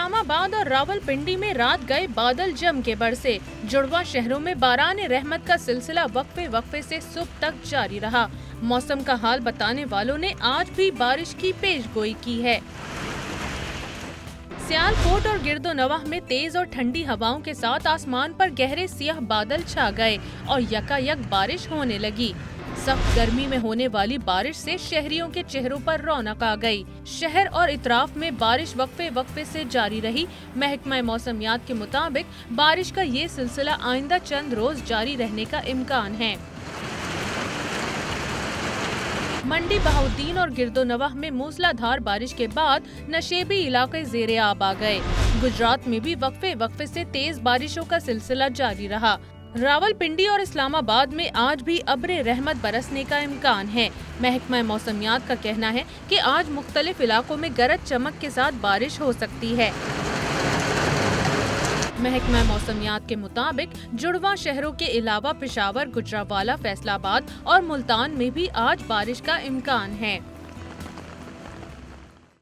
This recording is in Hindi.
इस्लामाबाद और रावलपिंडी में रात गए बादल जम के बरसे। जुड़वा शहरों में बाराने रहमत का सिलसिला वक्फे से सुबह तक जारी रहा। मौसम का हाल बताने वालों ने आज भी बारिश की पेशगोई की है। सियालकोट और गिरदोनवाह में तेज और ठंडी हवाओं के साथ आसमान पर गहरे सियाह बादल छा गए और यकायक बारिश होने लगी। सख्त गर्मी में होने वाली बारिश से शहरियों के चेहरों पर रौनक आ गई। शहर और इतराफ में बारिश वक्फे से जारी रही। महकमा मौसमियात के मुताबिक बारिश का ये सिलसिला आइंदा चंद रोज जारी रहने का इम्कान है। मंडी, बहाउद्दीन और गिरदोनवाह में मूसलाधार बारिश के बाद नशेबी इलाके ज़ेरे आब आ गए। गुजरात में भी वक्फे से तेज बारिशों का सिलसिला जारी रहा। रावलपिंडी और इस्लामाबाद में आज भी अब्रे रहमत बरसने का इम्कान है। महकमा मौसमियात का कहना है कि आज मुख्तलिफ इलाकों में गरज चमक के साथ बारिश हो सकती है। महकमा मौसमियात के मुताबिक जुड़वा शहरों के अलावा पेशावर, गुजरांवाला, फैसलाबाद और मुल्तान में भी आज बारिश का इम्कान है।